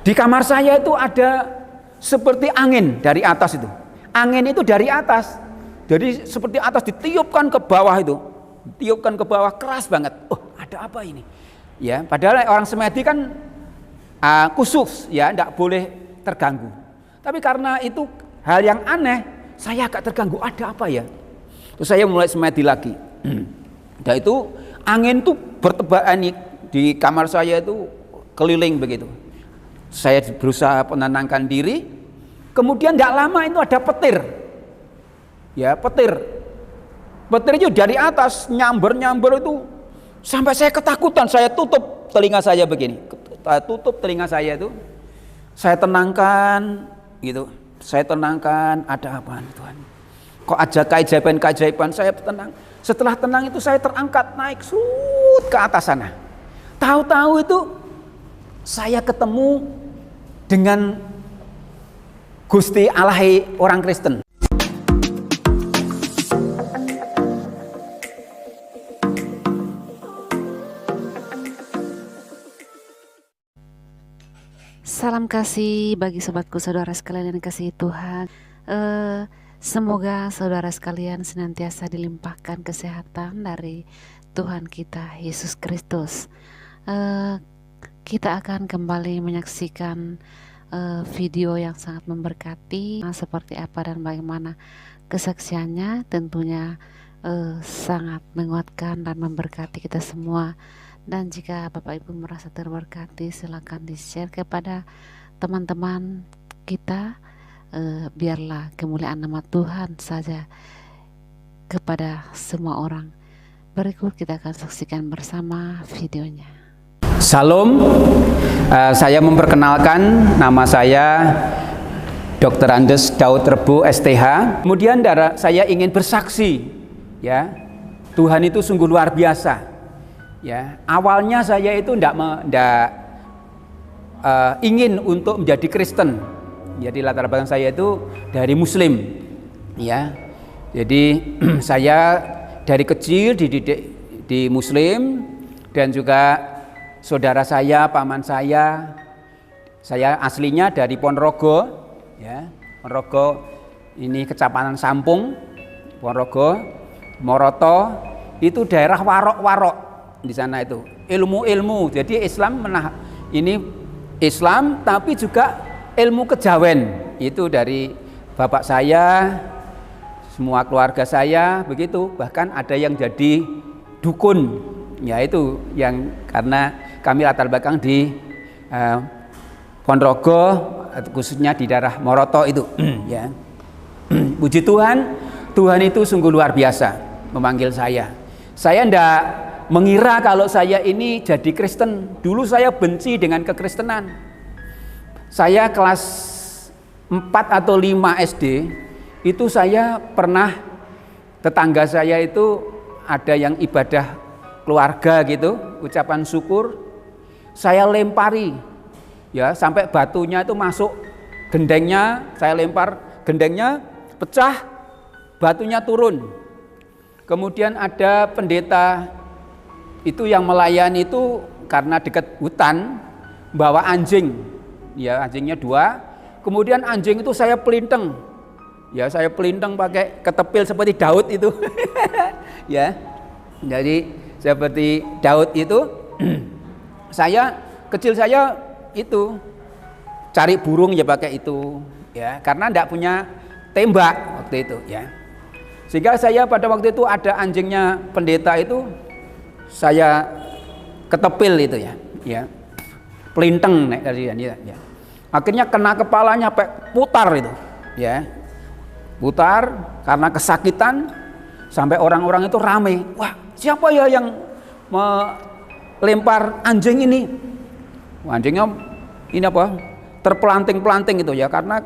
Di kamar saya itu ada seperti angin dari atas itu. Angin itu dari atas. Jadi seperti atas ditiupkan ke bawah itu. Ditiupkan ke bawah keras banget. Oh, ada apa ini? Ya, padahal orang semedi kan khusus ya, tidak boleh terganggu. Tapi karena itu hal yang aneh, saya agak terganggu. Ada apa ya? Terus saya mulai semedi lagi. Dan itu angin tuh bertebaran di kamar saya itu keliling begitu. Saya berusaha menenangkan diri. Kemudian tidak lama itu ada petir. Ya, petir. Petir itu dari atas nyamber itu sampai saya ketakutan. Saya tutup telinga saya begini. Tutup telinga saya itu. Saya tenangkan gitu. Saya tenangkan, ada apa Tuhan? Kok ada keajaiban-keajaiban? Saya tenang. Setelah tenang itu saya terangkat naik ke atas sana. Tahu-tahu itu saya ketemu dengan Gusti Allah orang Kristen. Salam kasih bagi sobatku, saudara sekalian yang kasih Tuhan. Semoga saudara sekalian senantiasa dilimpahkan kesehatan dari Tuhan kita Yesus Kristus. Kita akan kembali menyaksikan video yang sangat memberkati. Seperti apa dan bagaimana kesaksiannya, tentunya sangat menguatkan dan memberkati kita semua. Dan jika Bapak Ibu merasa terberkati, silakan di-share kepada teman-teman kita. Biarlah kemuliaan nama Tuhan saja kepada semua orang. Berikut kita akan saksikan bersama videonya. Salam, saya memperkenalkan, nama saya Dr. Andes Daud Rebo STH. Kemudian saya ingin bersaksi, ya, Tuhan itu sungguh luar biasa. Ya, awalnya saya itu tidak ingin untuk menjadi Kristen. Jadi latar belakang saya itu dari Muslim, ya. Jadi saya dari kecil dididik di Muslim, dan juga saudara saya, paman saya aslinya dari Ponorogo, ya. Ponorogo ini Kecamatan Sampung, Ponorogo, Moroto, itu daerah warok-warok. Di sana itu ilmu-ilmu. Jadi ini Islam tapi juga ilmu kejawen. Itu dari bapak saya, semua keluarga saya begitu. Bahkan ada yang jadi dukun. Ya, itu yang karena kami latar belakang di Ponorogo, khususnya di daerah Moroto itu. Ya. Puji Tuhan, Tuhan itu sungguh luar biasa memanggil saya. Saya enggak mengira kalau saya ini jadi Kristen. Dulu saya benci dengan kekristenan. Saya kelas 4 atau 5 SD, itu saya pernah, tetangga saya itu ada yang ibadah keluarga gitu, ucapan syukur, saya lempari, ya, sampai batunya itu masuk gendengnya, saya lempar gendengnya, pecah, batunya turun. Kemudian ada pendeta itu yang melayani itu karena dekat hutan, bawa anjing, ya, anjingnya 2. Kemudian anjing itu saya pelinteng, ya, saya pelinteng pakai ketepil seperti Daud itu. Ya, jadi seperti Daud itu. Kecil saya itu cari burung ya pakai itu, ya, karena enggak punya tembak waktu itu, ya. Sehingga saya pada waktu itu ada anjingnya pendeta itu, saya ketepil itu, ya, pelinteng naik dari ya. Akhirnya kena kepalanya sampai putar itu, ya, putar karena kesakitan, sampai orang-orang itu rame. Wah, siapa ya yang melempar anjing ini? Anjingnya ini apa? Terpelanting-pelanting itu, ya, karena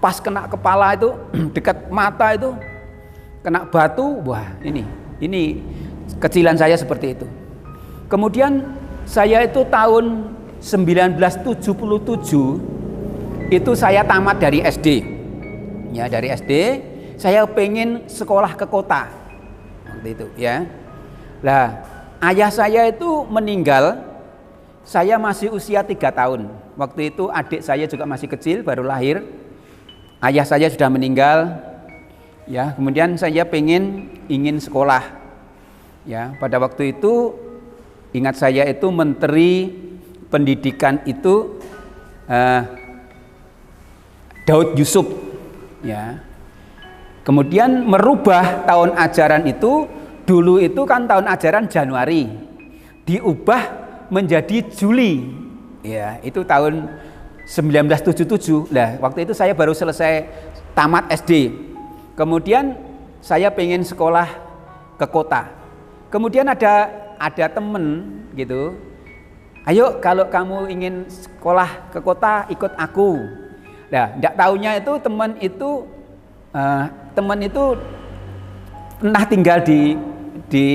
pas kena kepala itu dekat mata itu kena batu. Wah, ini kecilan saya seperti itu. Kemudian saya itu tahun 1977 itu saya tamat dari SD. Ya, dari SD saya pengen sekolah ke kota waktu itu, ya. Lah, ayah saya itu meninggal saya masih usia 3 tahun. Waktu itu adik saya juga masih kecil, baru lahir. Ayah saya sudah meninggal. Ya, kemudian saya ingin sekolah. Ya, pada waktu itu ingat saya itu Menteri Pendidikan itu Daud Yusuf. Ya. Kemudian merubah tahun ajaran itu, dulu itu kan tahun ajaran Januari, diubah menjadi Juli. Ya, itu tahun 1977. Nah, waktu itu saya baru selesai tamat SD. Kemudian saya pengen sekolah ke kota. Kemudian ada temen gitu. Ayo kalau kamu ingin sekolah ke kota ikut aku. Nah, enggak taunya itu teman itu pernah tinggal di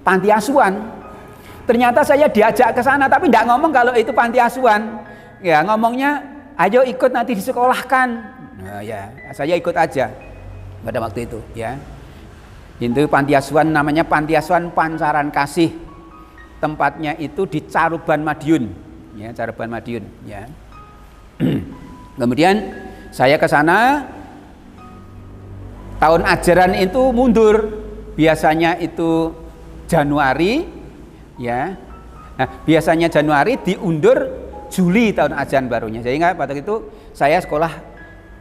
panti asuhan. Ternyata saya diajak ke sana tapi enggak ngomong kalau itu panti asuhan. Ya, ngomongnya ayo ikut nanti disekolahkan. Nah, ya, saya ikut aja pada waktu itu, ya. Itu panti asuhan namanya Panti Asuhan Pancaran Kasih. Tempatnya itu di Caruban Madiun. Ya, Caruban Madiun, ya. Kemudian saya ke sana. Tahun ajaran itu mundur, biasanya itu Januari, ya. Nah, biasanya Januari diundur Juli tahun ajaran barunya. Sehingga pada itu saya sekolah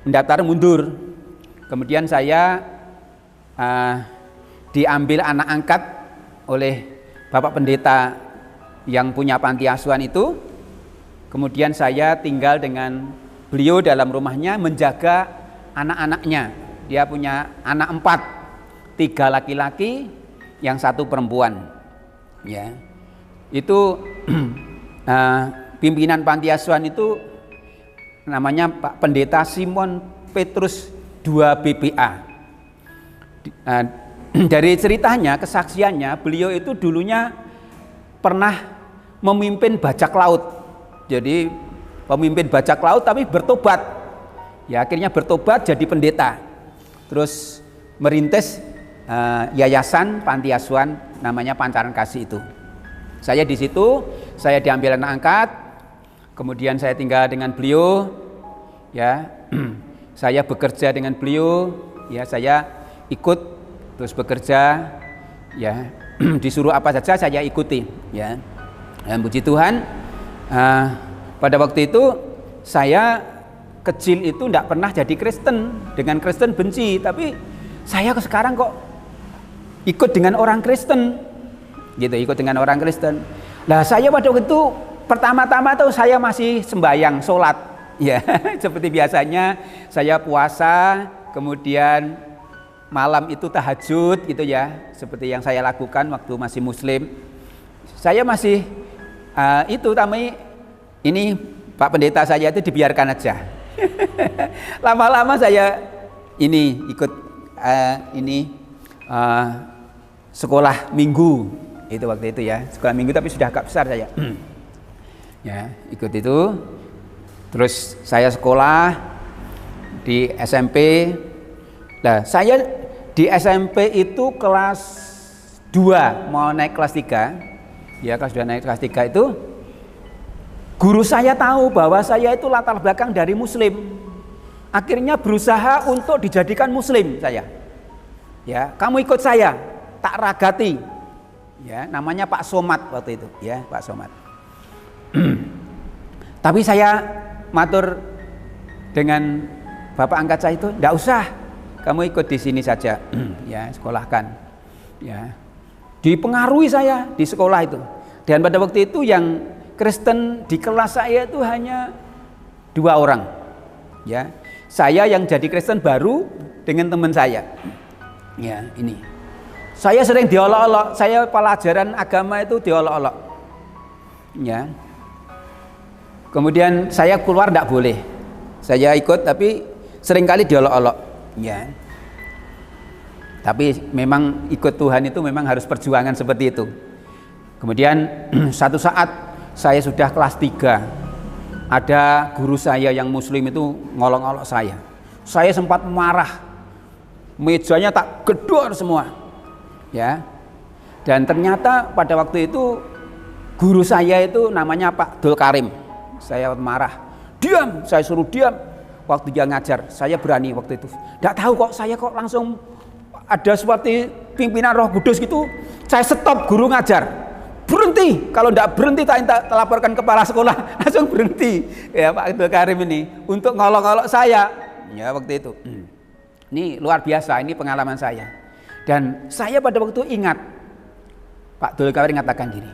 mendaftar mundur. Kemudian saya diambil anak angkat oleh Bapak Pendeta yang punya panti asuhan itu. Kemudian saya tinggal dengan beliau dalam rumahnya menjaga anak-anaknya. Dia punya anak 4, 3 laki-laki, yang 1 perempuan. Ya, itu pimpinan panti asuhan itu namanya Pak Pendeta Simon Petrus 2 BPA. Dari ceritanya, kesaksiannya, beliau itu dulunya pernah memimpin bajak laut. Jadi pemimpin bajak laut tapi bertobat. Ya, akhirnya bertobat jadi pendeta. Terus merintis yayasan panti asuhan namanya Pancaran Kasih itu. Saya di situ, saya diambil anak angkat, kemudian saya tinggal dengan beliau, ya. Saya bekerja dengan beliau, ya, saya ikut terus bekerja, ya. Disuruh apa saja saya ikuti, ya. Dan puji Tuhan, pada waktu itu saya kecil itu tidak pernah jadi Kristen, dengan Kristen benci, tapi saya sekarang kok ikut dengan orang Kristen, gitu, ikut dengan orang Kristen. Nah, saya pada waktu itu pertama-tama tuh saya masih sembahyang, sholat, ya, seperti biasanya saya puasa, kemudian malam itu tahajud, gitu ya, seperti yang saya lakukan waktu masih Muslim. Saya masih ini Pak Pendeta saya itu dibiarkan aja. Lama-lama saya ikut sekolah minggu itu waktu itu, ya, sekolah minggu, tapi sudah agak besar saya. Ya, ikut itu. Terus saya sekolah di SMP. Nah, saya di SMP itu kelas 2 mau naik kelas 3. Ya, kelas 2 naik kelas 3 itu guru saya tahu bahwa saya itu latar belakang dari Muslim. Akhirnya berusaha untuk dijadikan Muslim saya. Ya, kamu ikut saya, tak ragati. Ya, namanya Pak Somad waktu itu, ya, Pak Somad. Tapi saya matur dengan bapak angkat saya itu, enggak usah, kamu ikut di sini saja, ya, sekolahkan. Ya, dipengaruhi saya di sekolah itu. Dan pada waktu itu yang Kristen di kelas saya itu hanya 2 orang, ya. Saya yang jadi Kristen baru dengan teman saya, ya, ini. Saya sering diolok-olok, saya pelajaran agama itu diolok-olok, ya. Kemudian saya keluar tidak boleh, saya ikut tapi seringkali diolok-olok, ya. Tapi memang ikut Tuhan itu memang harus perjuangan seperti itu. Kemudian satu saat saya sudah kelas 3, ada guru saya yang Muslim itu ngolok-ngolok saya. Saya sempat marah, mejanya tak gedor semua, ya. Dan ternyata pada waktu itu Guru saya itu namanya Pak Dul Karim. Saya marah, diam, saya suruh diam. Waktu dia ngajar, saya berani waktu itu. Tidak tahu kok saya kok langsung ada seperti pimpinan Roh Kudus gitu. Saya stop guru ngajar, berhenti. Kalau tidak berhenti, tak laporkan kepala sekolah, langsung berhenti. Ya Pak Dul Karim ini untuk ngolok-ngolok saya. Ya waktu itu. Ini luar biasa, ini pengalaman saya. Dan saya pada waktu ingat, Pak Dul Karim mengatakan gini,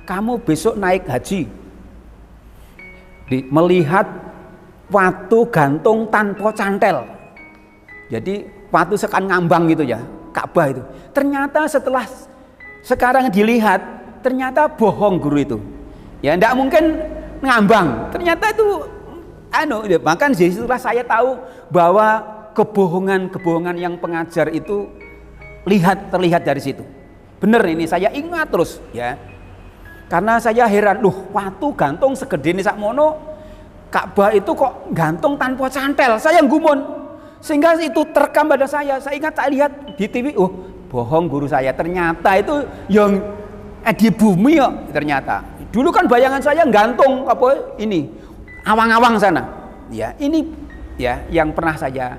kamu besok naik haji, melihat watu gantung tanpa cantel. Jadi watu sekan ngambang gitu ya, Ka'bah itu. Ternyata setelah sekarang dilihat, ternyata bohong guru itu. Ya tidak mungkin ngambang. Ternyata itu bahkan disitulah saya tahu bahwa kebohongan yang pengajar itu terlihat dari situ. Benar ini, saya ingat terus ya. Karena saya heran, watu gantung segede ini sakmono, Ka'bah itu kok gantung tanpa cantel. Saya gumun, sehingga itu terekam pada saya. Saya ingat, saya lihat di TV, bohong guru saya. Ternyata itu yang di bumi ya. Ternyata dulu kan bayangan saya gantung ini awang-awang sana. Ya ini ya yang pernah saya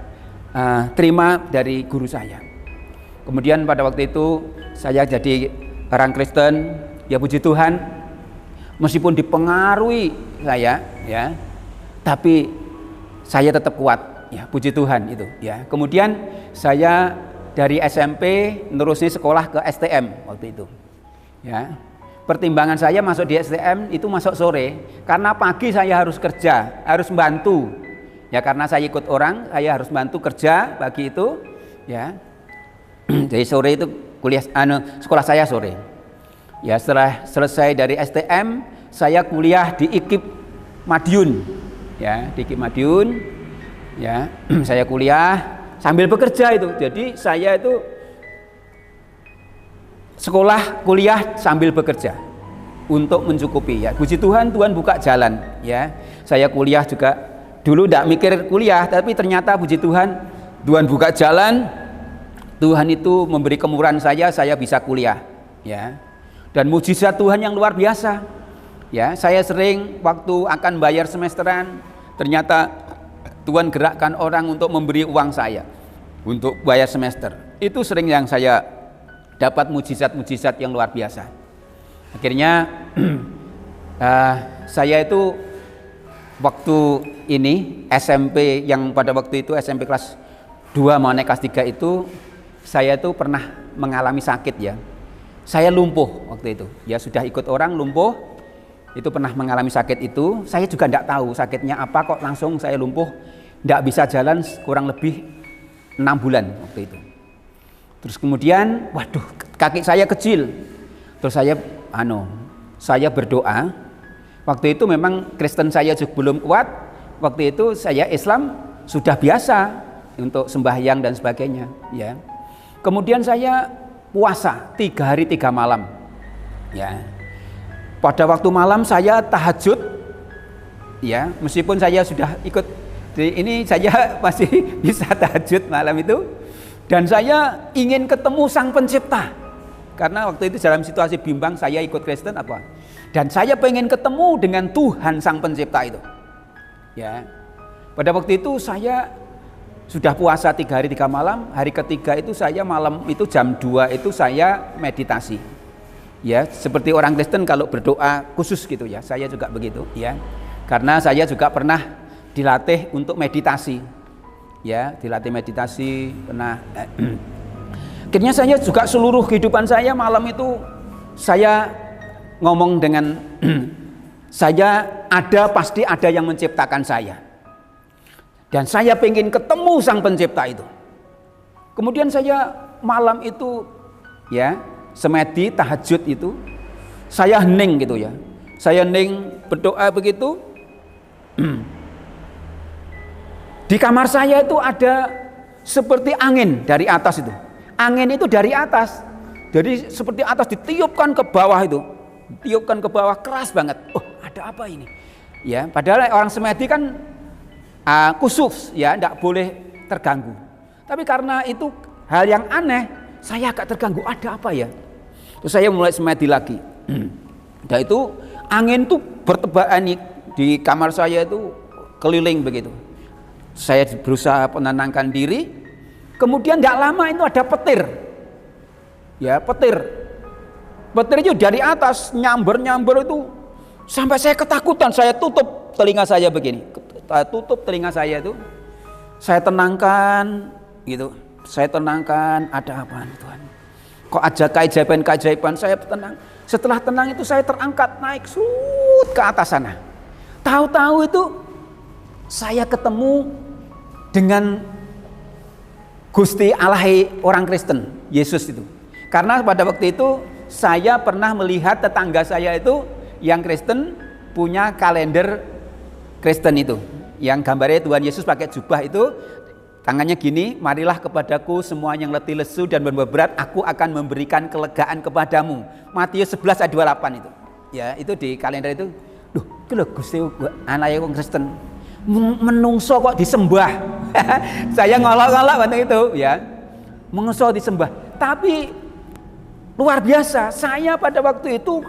terima dari guru saya. Kemudian pada waktu itu saya jadi orang Kristen. Ya puji Tuhan, meskipun dipengaruhi saya, ya, tapi saya tetap kuat. Ya puji Tuhan itu. Ya. Kemudian saya dari SMP nerusin sekolah ke STM waktu itu. Ya. Pertimbangan saya masuk di STM itu masuk sore, karena pagi saya harus kerja, harus bantu. Ya karena saya ikut orang, saya harus bantu kerja pagi itu. Ya. Jadi sore itu sekolah saya sore. Ya setelah selesai dari STM, saya kuliah di IKIP Madiun. Ya, di IKIP Madiun. Ya, saya kuliah sambil bekerja itu. Jadi saya itu sekolah, kuliah sambil bekerja untuk mencukupi. Ya, puji Tuhan, Tuhan buka jalan. Ya, saya kuliah juga dulu tidak mikir kuliah, tapi ternyata puji Tuhan, Tuhan buka jalan. Tuhan itu memberi kemurahan saya bisa kuliah. Ya. Dan mujizat Tuhan yang luar biasa. Ya, saya sering waktu akan bayar semesteran, ternyata Tuhan gerakkan orang untuk memberi uang saya untuk bayar semester. Itu sering yang saya dapat mujizat-mujizat yang luar biasa. Akhirnya saya itu waktu ini SMP yang pada waktu itu SMP kelas 2 mau naik kelas 3 itu saya itu pernah mengalami sakit ya. Saya lumpuh waktu itu, ya sudah ikut orang lumpuh, itu pernah mengalami sakit itu. Saya juga tidak tahu sakitnya apa kok langsung saya lumpuh, tidak bisa jalan kurang lebih 6 bulan waktu itu. Terus kemudian, waduh kaki saya kecil, terus saya berdoa. Waktu itu memang Kristen saya juga belum kuat, waktu itu saya Islam sudah biasa untuk sembahyang dan sebagainya. Ya. Kemudian saya puasa 3 hari 3 malam. Ya. Pada waktu malam saya tahajud. Ya, meskipun saya sudah ikut ini saya masih bisa tahajud malam itu. Dan saya ingin ketemu Sang Pencipta. Karena waktu itu dalam situasi bimbang saya ikut Kristen apa. Dan saya pengen ketemu dengan Tuhan Sang Pencipta itu. Ya. Pada waktu itu saya sudah puasa 3 hari 3 malam, hari ketiga itu saya malam itu jam 2 itu saya meditasi. Ya, seperti orang Kristen kalau berdoa khusus gitu ya. Saya juga begitu ya. Karena saya juga pernah dilatih untuk meditasi. Ya, dilatih meditasi, pernah akhirnya saya juga seluruh kehidupan saya malam itu saya ngomong dengan pasti ada yang menciptakan saya. Dan saya pengen ketemu Sang Pencipta itu. Kemudian saya malam itu ya semedi tahajud itu saya hening gitu ya. Saya hening berdoa begitu. Di kamar saya itu ada seperti angin dari atas itu. Angin itu dari atas. Jadi seperti atas ditiupkan ke bawah itu. Ditiupkan ke bawah keras banget. Ada apa ini? Ya, padahal orang semedi kan khusus ya, tidak boleh terganggu. Tapi karena itu hal yang aneh, saya agak terganggu. Ada apa ya? Terus saya mulai semedi lagi. Dan itu angin tuh bertebaran di kamar saya itu keliling begitu. Saya berusaha menenangkan diri. Kemudian tidak lama itu ada petir. Ya, petir. Petir itu dari atas nyamber itu sampai saya ketakutan. Saya tutup telinga saya begini. Tutup telinga saya itu. Saya tenangkan gitu. Saya tenangkan, ada apa Tuhan? Kok ada keajaiban-keajaiban, saya tenang. Setelah tenang itu saya terangkat naik ke atas sana. Tahu-tahu itu saya ketemu dengan Gusti Allah orang Kristen, Yesus itu. Karena pada waktu itu saya pernah melihat tetangga saya itu yang Kristen punya kalender Kristen itu. Yang gambarnya Tuhan Yesus pakai jubah itu, tangannya gini, marilah kepadaku semua yang letih lesu dan berat, aku akan memberikan kelegaan kepadamu. Matius 11 ayat 28 itu. Ya, itu di kalender itu. Duh, itu loh Gusti anaknya wong Kristen. Menungso kok disembah. Saya ngolok-ngolok waktu itu, ya. Menungso disembah. Tapi luar biasa, saya pada waktu itu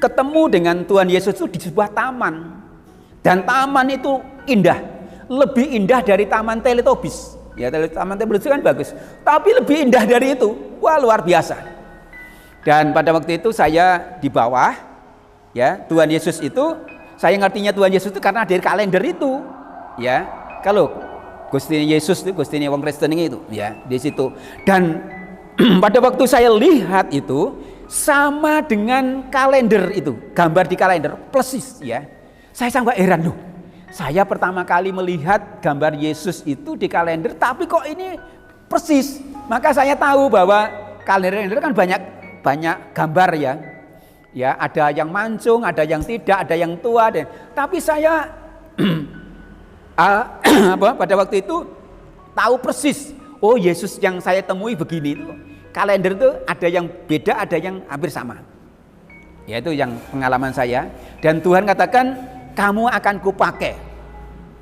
ketemu dengan Tuhan Yesus itu di sebuah taman. Dan taman itu indah. Lebih indah dari Taman Teletubbies. Ya, Taman Teletubbies kan bagus, tapi lebih indah dari itu. Wah, luar biasa. Dan pada waktu itu saya di bawah, ya, Tuhan Yesus itu, saya ngertinya Tuhan Yesus itu karena dari kalender itu, ya. Kalau Gusti Yesus itu, Gusti wong Kristen itu, ya, di situ. Dan pada waktu saya lihat itu sama dengan kalender itu, gambar di kalender persis, ya. Saya sangat heran loh. Saya pertama kali melihat gambar Yesus itu di kalender, tapi kok ini persis. Maka saya tahu bahwa kalender kan banyak gambar, ya. Ya, ada yang mancung, ada yang tidak, ada yang tua, tapi saya pada waktu itu tahu persis. Oh, Yesus yang saya temui begini itu. Kalender itu ada yang beda, ada yang hampir sama. Ya, itu yang pengalaman saya. Dan Tuhan katakan, kamu akan kupakai.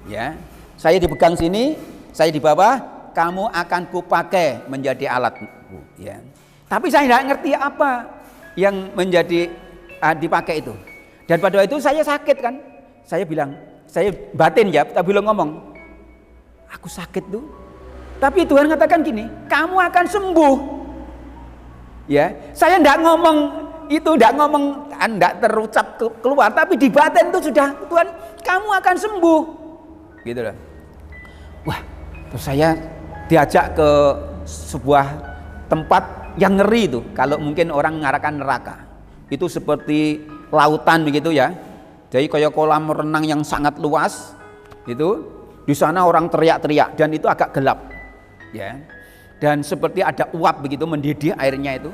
Ya, saya dipegang sini, saya di bawah, kamu akan kupakai menjadi alatku. Ya, tapi saya tidak ngerti apa yang menjadi dipakai itu. Dan pada waktu itu saya sakit kan, saya bilang, saya batin ya, tapi belum ngomong, aku sakit tuh. Tapi Tuhan katakan gini, kamu akan sembuh. Ya, saya tidak ngomong itu, tidak terucap keluar, tapi di batin itu sudah, Tuhan, kamu akan sembuh. Gitu loh. Wah, terus saya diajak ke sebuah tempat yang ngeri itu, kalau mungkin orang mengarahkan neraka. Itu seperti lautan begitu, ya. Jadi kayak kolam renang yang sangat luas. Itu di sana orang teriak-teriak dan itu agak gelap. Ya. Dan seperti ada uap begitu mendidih airnya itu.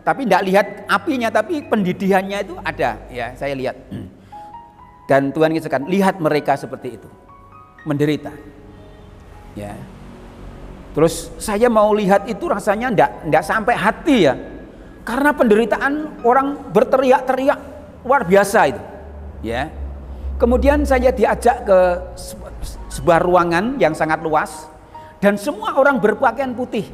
Tapi tidak lihat apinya, tapi pendidihannya itu ada, ya, saya lihat. Dan Tuhan katakan, lihat mereka seperti itu, menderita. Ya. Terus saya mau lihat itu rasanya tidak sampai hati, ya. Karena penderitaan orang berteriak-teriak luar biasa itu. Ya. Kemudian saya diajak ke sebuah ruangan yang sangat luas dan semua orang berpakaian putih.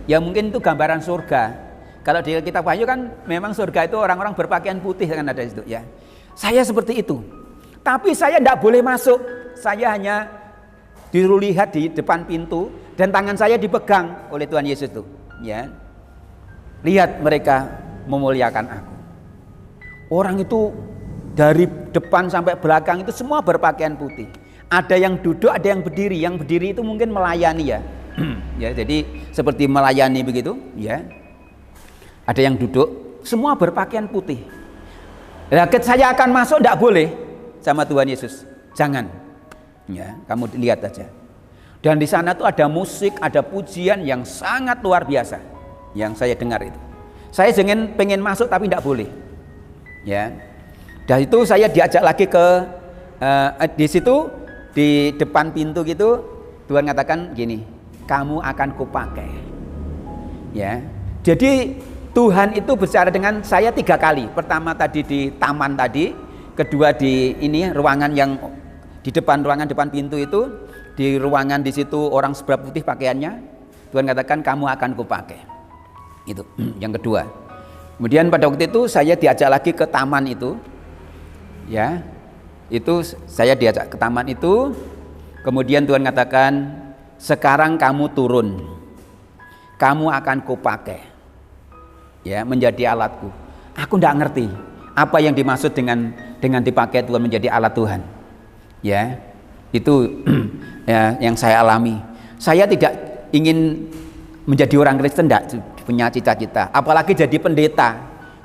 Ya, mungkin itu gambaran surga. Kalau di kitab Wahyu kan memang surga itu orang-orang berpakaian putih kan ada di situ, ya. Saya seperti itu. Tapi saya tidak boleh masuk. Saya hanya dilihat di depan pintu dan tangan saya dipegang oleh Tuhan Yesus itu, ya. Lihat mereka memuliakan aku. Orang itu dari depan sampai belakang itu semua berpakaian putih. Ada yang duduk, ada yang berdiri. Yang berdiri itu mungkin melayani, ya. Ya, jadi seperti melayani begitu, ya. Ada yang duduk, semua berpakaian putih. Nah, saya akan masuk, tidak boleh sama Tuhan Yesus. Jangan, ya, kamu lihat aja. Dan di sana tuh ada musik, ada pujian yang sangat luar biasa yang saya dengar itu. Saya pengen masuk tapi tidak boleh. Ya, dan itu saya diajak lagi ke di situ di depan pintu gitu. Tuhan katakan gini, kamu akan kupakai. Ya, jadi Tuhan itu bicara dengan saya 3 kali. Pertama tadi di taman tadi, kedua di ini ruangan yang di depan, ruangan depan pintu itu, di ruangan di situ orang seberapa putih pakaiannya. Tuhan katakan kamu akan kupakai. Itu yang kedua. Kemudian pada waktu itu saya diajak lagi ke taman itu, ya, itu saya diajak ke taman itu. Kemudian Tuhan katakan, sekarang kamu turun, kamu akan kupakai, ya, menjadi alatku. Aku tidak ngerti apa yang dimaksud dengan dipakai Tuhan menjadi alat Tuhan, ya, itu ya, yang saya alami. Saya tidak ingin menjadi orang Kristen, tidak punya cita-cita, apalagi jadi pendeta.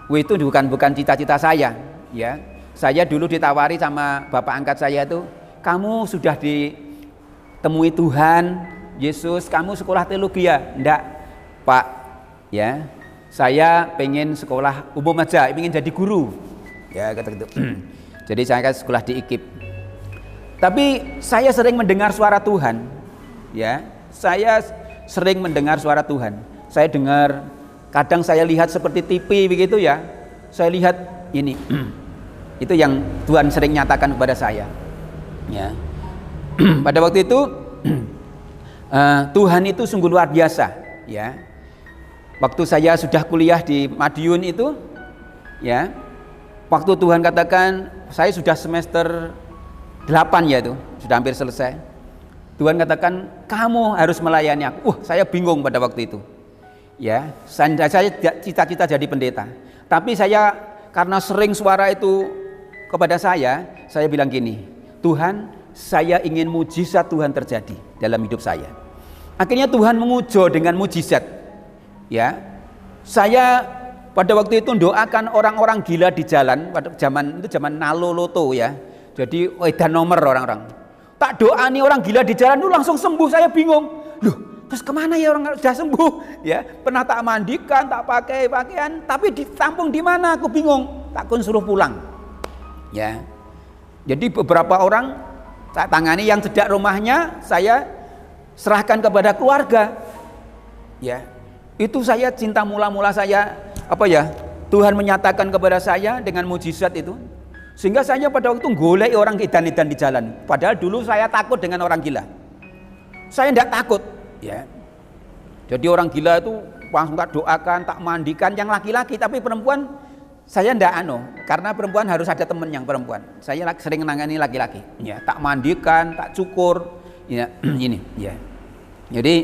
Itu bukan cita-cita saya, ya. Saya dulu ditawari sama bapak angkat saya itu, kamu sudah ditemui Tuhan Yesus, kamu sekolah teologi ya? Enggak, Pak, ya. Saya pengen sekolah umum aja, pengen jadi guru, ya, kata gitu. Jadi saya sekolah di IKIP. Tapi saya sering mendengar suara Tuhan, ya. Saya sering mendengar suara Tuhan. Saya dengar, kadang saya lihat seperti TV begitu ya. Saya lihat ini, itu yang Tuhan sering nyatakan kepada saya. Ya. Pada waktu itu Tuhan itu sungguh luar biasa. Ya. Waktu saya sudah kuliah di Madiun itu, ya. Waktu Tuhan katakan, saya sudah semester 8 ya itu, sudah hampir selesai. Tuhan katakan, kamu harus melayani aku. Saya bingung pada waktu itu. Ya, saya cita-cita jadi pendeta. Tapi saya karena sering suara itu kepada saya bilang gini, Tuhan, saya ingin mujizat Tuhan terjadi dalam hidup saya. Akhirnya Tuhan mengujo dengan mujizat. Ya, saya pada waktu itu doakan orang-orang gila di jalan. Pada zaman nalo loto ya. Jadi edan nomor orang-orang. Tak doa nih orang gila di jalan itu langsung sembuh. Saya bingung. Loh, terus kemana ya orang sudah sembuh? Ya, pernah tak mandikan, tak pakai pakaian, tapi ditampung di mana? Aku bingung. Takkan suruh pulang. Ya. Jadi beberapa orang saya tangani, yang cedak rumahnya saya serahkan kepada keluarga. Ya. Itu saya cinta mula-mula saya Tuhan menyatakan kepada saya dengan mujizat itu. Sehingga saya pada waktu itu golek orang edan-edan di jalan. Padahal dulu saya takut dengan orang gila. Saya tidak takut, ya. Jadi orang gila itu langsung tak doakan, tak mandikan yang laki-laki, tapi perempuan saya tidak karena perempuan harus ada teman yang perempuan. Saya sering menangani laki-laki, ya, tak mandikan, tak cukur, ya, ini, ya. Jadi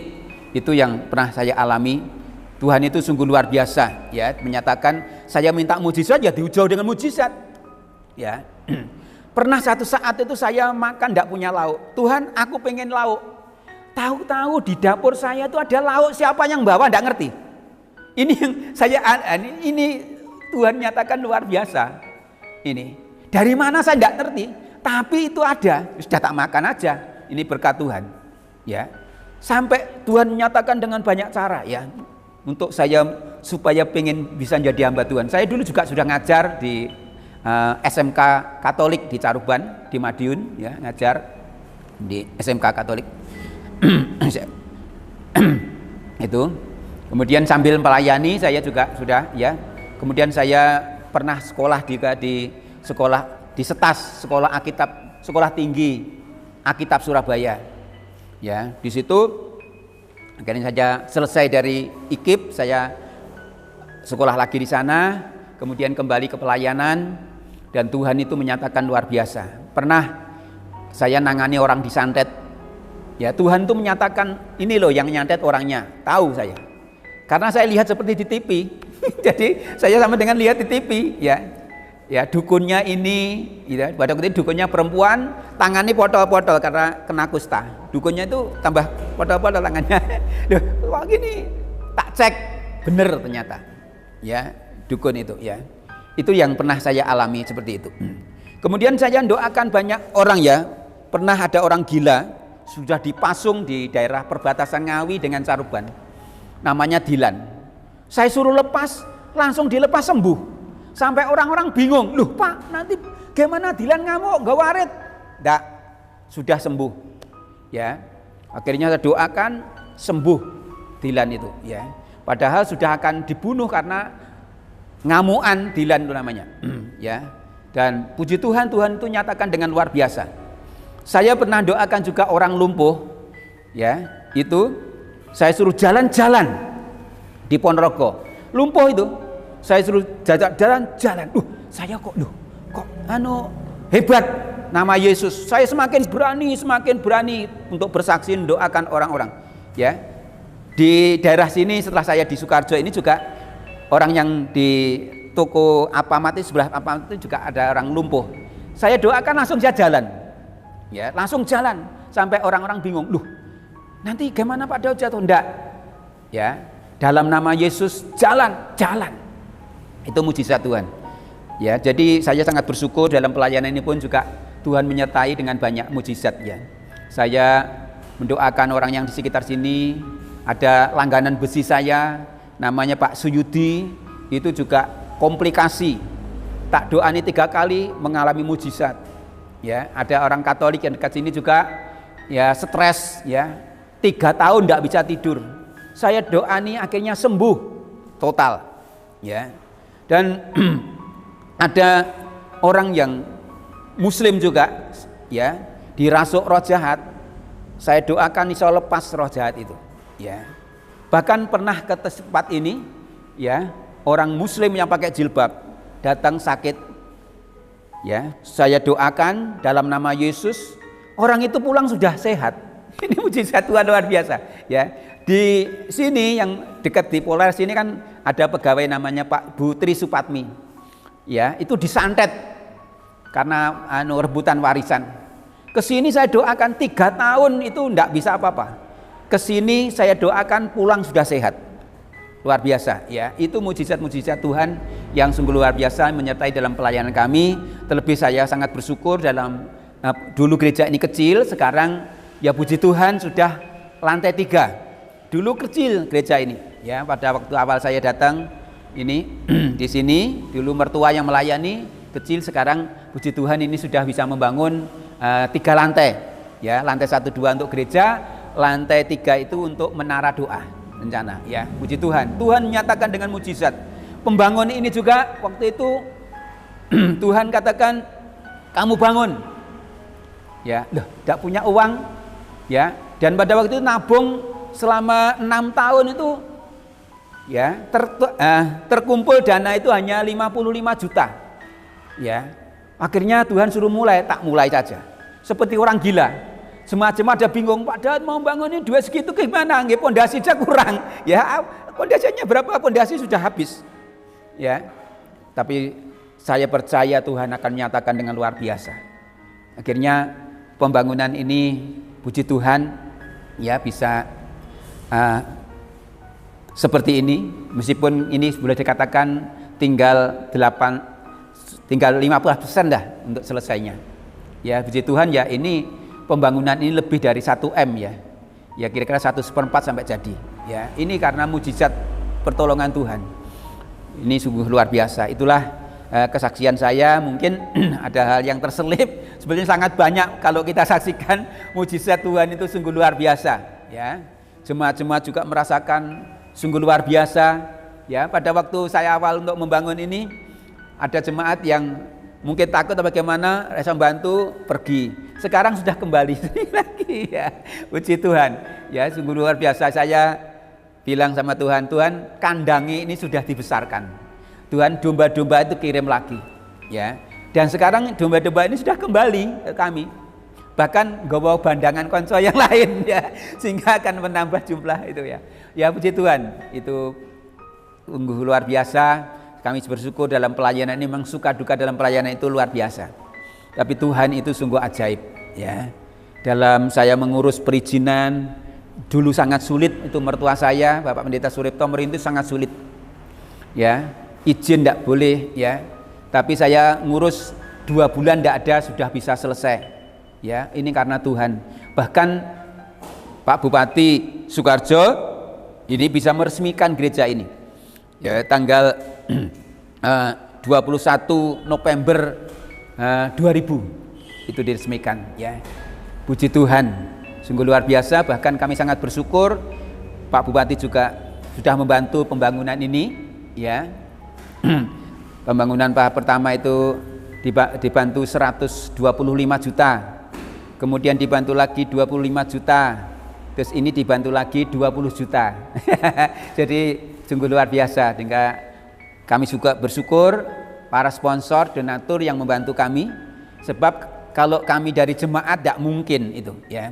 itu yang pernah saya alami. Tuhan itu sungguh luar biasa, ya, menyatakan saya minta mujizat ya diujau dengan mujizat. Ya. Pernah satu saat itu saya makan tidak punya lauk. Tuhan, aku pengen lauk. Tahu-tahu di dapur saya itu ada lauk, siapa yang bawa tidak ngerti. Ini yang ini Tuhan nyatakan luar biasa. Ini dari mana saya tidak ngerti, tapi itu ada. Sudah tak makan aja. Ini berkat Tuhan. Ya. Sampai Tuhan menyatakan dengan banyak cara, ya. Untuk saya supaya pengen bisa jadi hamba Tuhan. Saya dulu juga sudah ngajar di SMK Katolik di Caruban, di Madiun, ya, ngajar di SMK Katolik. Itu. Kemudian sambil melayani saya juga sudah, ya. Kemudian saya pernah sekolah juga di sekolah di SETAS, sekolah Alkitab, sekolah tinggi Alkitab Surabaya. Ya, di situ akhirnya saja selesai dari IKIP, saya sekolah lagi di sana, kemudian kembali ke pelayanan, dan Tuhan itu menyatakan luar biasa. Pernah saya nangani orang disantet, ya, Tuhan itu menyatakan ini loh yang nyantet orangnya, tahu saya, karena saya lihat seperti di TV. Jadi saya sama dengan lihat di TV, ya. Ya, dukunnya ini, ya, pada waktu itu dukunnya perempuan, tangannya potol-potol karena kena kusta. Dukunnya itu tambah potol-potol tangannya. Wah, gini, tak cek, bener ternyata. Ya, dukun itu, ya. Itu yang pernah saya alami seperti itu. Kemudian saya doakan banyak orang, ya. Pernah ada orang gila sudah dipasung di daerah perbatasan Ngawi dengan Caruban. Namanya Dilan. Saya suruh lepas, langsung dilepas sembuh. Sampai orang-orang bingung, loh Pak, nanti gimana Dilan ngamuk, gak warit? Nggak, sudah sembuh. Ya, akhirnya saya doakan sembuh Dilan itu. Ya, padahal sudah akan dibunuh karena ngamuan Dilan itu namanya. Ya, dan puji Tuhan, Tuhan itu nyatakan dengan luar biasa. Saya pernah doakan juga orang lumpuh. Ya, itu saya suruh jalan-jalan di Ponorogo. Lumpuh itu. Saya suruh jalan. Saya kok hebat nama Yesus. Saya semakin berani untuk bersaksi mendoakan orang-orang. Ya, di daerah sini setelah saya di Sukoharjo ini juga orang yang di toko Alfamart sebelah Alfamart itu juga ada orang lumpuh. Saya doakan langsung dia jalan. Ya, langsung jalan sampai orang-orang bingung. Loh, nanti gimana Pak Daud jatuh? Enggak. Ya, dalam nama Yesus jalan. Itu mujizat Tuhan. Ya, jadi saya sangat bersyukur dalam pelayanan ini pun juga Tuhan menyertai dengan banyak mujizat ya. Saya mendoakan orang yang di sekitar sini, ada langganan besi saya namanya Pak Suyudi, itu juga komplikasi. Tak doani 3 kali mengalami mujizat. Ya, ada orang Katolik yang dekat sini juga ya stres ya. 3 tahun tidak bisa tidur. Saya doani akhirnya sembuh total. Ya. Dan ada orang yang Muslim juga ya, dirasuk roh jahat. Saya doakan insya Allah lepas roh jahat itu. Ya. Bahkan pernah ke tempat ini ya, orang Muslim yang pakai jilbab datang sakit. Ya, saya doakan dalam nama Yesus, orang itu pulang sudah sehat. Ini mujizat Tuhan luar biasa. Ya, di sini yang dekat di Polres sini kan ada pegawai namanya Pak Bu Tri Supatmi. Ya, itu disantet karena rebutan warisan. Kesini saya doakan 3 tahun itu enggak bisa apa-apa. Kesini saya doakan pulang sudah sehat. Luar biasa ya. Itu mujizat-mujizat Tuhan yang sungguh luar biasa menyertai dalam pelayanan kami. Terlebih saya sangat bersyukur dalam dulu gereja ini kecil, sekarang ya puji Tuhan sudah lantai 3. Dulu kecil gereja ini ya, pada waktu awal saya datang ini di sini dulu mertua yang melayani kecil, sekarang puji Tuhan ini sudah bisa membangun 3 lantai ya, lantai 1 2 untuk gereja, lantai 3 itu untuk menara doa rencana ya. Puji Tuhan, Tuhan menyatakan dengan mujizat. Pembangunan ini juga waktu itu Tuhan katakan kamu bangun ya, loh tidak punya uang ya, dan pada waktu itu nabung selama 6 tahun itu ya, terkumpul dana itu hanya 55 juta ya. Akhirnya Tuhan suruh mulai, tak mulai saja seperti orang gila. Jemaat-jemaat ada bingung, Pak Daud mau bangun ini duit segitu gimana? Nggih, pondasinya kurang ya, pondasinya berapa? Pondasi sudah habis ya. Tapi saya percaya Tuhan akan menyatakan dengan luar biasa. Akhirnya pembangunan ini puji Tuhan ya bisa seperti ini, meskipun ini boleh dikatakan tinggal 50% dah untuk selesainya. Ya puji Tuhan ya, ini pembangunan ini lebih dari 1 M ya. Ya kira-kira 1/4 sampai jadi. Ya, ini karena mujizat pertolongan Tuhan. Ini sungguh luar biasa. Itulah kesaksian saya. Mungkin ada hal yang terselip, sebenarnya sangat banyak kalau kita saksikan mujizat Tuhan itu sungguh luar biasa ya. Jemaat-jemaat juga merasakan sungguh luar biasa ya. Pada waktu saya awal untuk membangun ini, ada jemaat yang mungkin takut atau bagaimana, rasa bantu pergi. Sekarang sudah kembali lagi ya. Puji Tuhan ya, sungguh luar biasa. Saya bilang sama Tuhan, Tuhan kandangi ini sudah dibesarkan. Tuhan domba-domba itu kirim lagi ya. Dan sekarang domba-domba ini sudah kembali ke kami. Bahkan bawa bandangan konco yang lain ya, sehingga akan menambah jumlah itu ya. Ya puji Tuhan, itu sungguh luar biasa. Kami bersyukur dalam pelayanan ini, memang suka duka dalam pelayanan itu luar biasa. Tapi Tuhan itu sungguh ajaib ya. Dalam saya mengurus perizinan dulu sangat sulit, itu mertua saya Bapak Pendeta Suripto merintis sangat sulit. Ya, izin tidak boleh ya. Tapi saya ngurus 2 bulan tidak ada, sudah bisa selesai. Ya, ini karena Tuhan. Bahkan Pak Bupati Sukoharjo ini bisa meresmikan gereja ini. Ya, tanggal 21 November 2000 itu diresmikan ya. Puji Tuhan, sungguh luar biasa. Bahkan kami sangat bersyukur Pak Bupati juga sudah membantu pembangunan ini ya. Pembangunan tahap pertama itu dibantu 125 juta, kemudian dibantu lagi 25 juta, terus ini dibantu lagi 20 juta. Jadi sungguh luar biasa. Hingga Kami juga bersyukur para sponsor, donatur yang membantu kami, sebab kalau kami dari jemaat tidak mungkin itu, ya.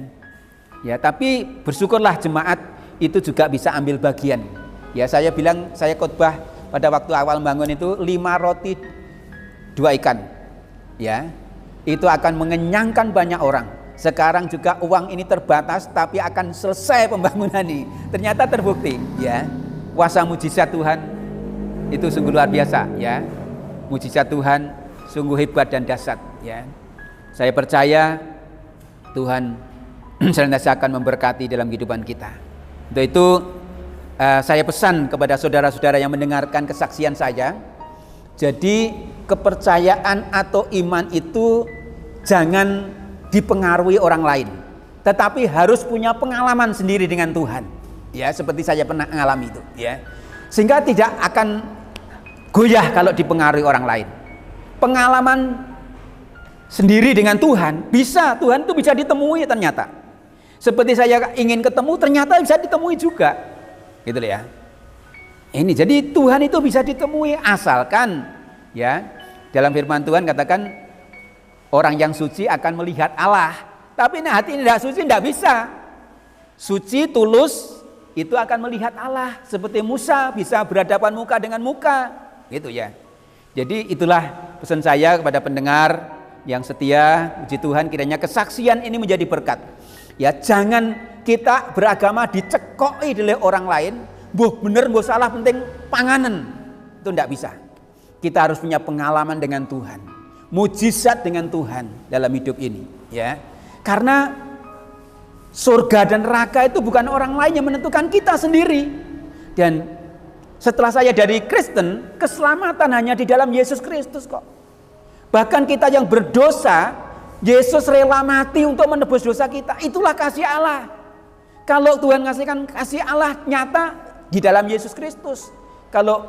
Ya, tapi bersyukurlah jemaat itu juga bisa ambil bagian. Ya, saya bilang, saya khotbah pada waktu awal bangun itu 5 roti 2 ikan. Ya, itu akan mengenyangkan banyak orang. Sekarang juga uang ini terbatas, tapi akan selesai pembangunan ini. Ternyata terbukti, ya. Kuasa mujizat Tuhan itu sungguh luar biasa, ya. Mujizat Tuhan sungguh hebat dan dahsyat, ya. Saya percaya Tuhan senantiasa akan memberkati dalam kehidupan kita. Untuk itu saya pesan kepada saudara-saudara yang mendengarkan kesaksian saya, jadi kepercayaan atau iman itu jangan dipengaruhi orang lain, tetapi harus punya pengalaman sendiri dengan Tuhan, ya, seperti saya pernah mengalami itu, ya, sehingga tidak akan goyah kalau dipengaruhi orang lain. Pengalaman sendiri dengan Tuhan Tuhan itu bisa ditemui ternyata. Seperti saya ingin ketemu, ternyata bisa ditemui juga, gitu ya. Ini jadi Tuhan itu bisa ditemui asalkan, ya, dalam firman Tuhan katakan orang yang suci akan melihat Allah. Tapi hati ini tidak suci tidak bisa. Suci tulus itu akan melihat Allah, seperti Musa bisa berhadapan muka dengan muka, gitu ya. Jadi itulah pesan saya kepada pendengar yang setia. Puji Tuhan, kiranya kesaksian ini menjadi berkat. Ya, jangan kita beragama dicekoi oleh orang lain, boh bener boh salah penting panganan. Itu tidak bisa. Kita harus punya pengalaman dengan Tuhan, mujizat dengan Tuhan dalam hidup ini, ya. Karena surga dan neraka itu bukan orang lain yang menentukan, kita sendiri. Dan setelah saya dari Kristen, keselamatan hanya di dalam Yesus Kristus kok. Bahkan kita yang berdosa, Yesus rela mati untuk menebus dosa kita. Itulah kasih Allah. Kalau Tuhan ngasihkan kasih Allah nyata di dalam Yesus Kristus. Kalau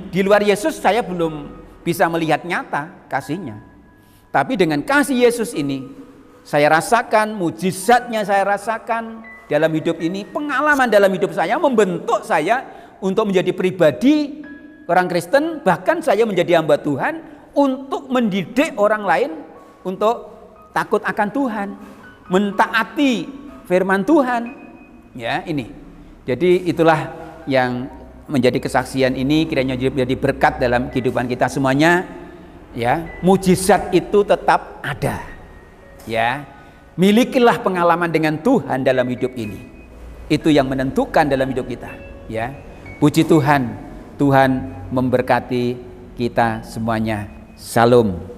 di luar Yesus saya belum bisa melihat nyata kasihnya. Tapi dengan kasih Yesus ini, saya rasakan mujizatnya, saya rasakan dalam hidup ini, pengalaman dalam hidup saya membentuk saya untuk menjadi pribadi orang Kristen, bahkan saya menjadi hamba Tuhan untuk mendidik orang lain untuk takut akan Tuhan, mentaati firman Tuhan. Ya, ini. Jadi itulah yang menjadi kesaksian ini, kiranya menjadi berkat dalam kehidupan kita semuanya. Ya, mujizat itu tetap ada. Ya, milikilah pengalaman dengan Tuhan dalam hidup ini. Itu yang menentukan dalam hidup kita. Ya. Puji Tuhan, Tuhan memberkati kita semuanya. Salam.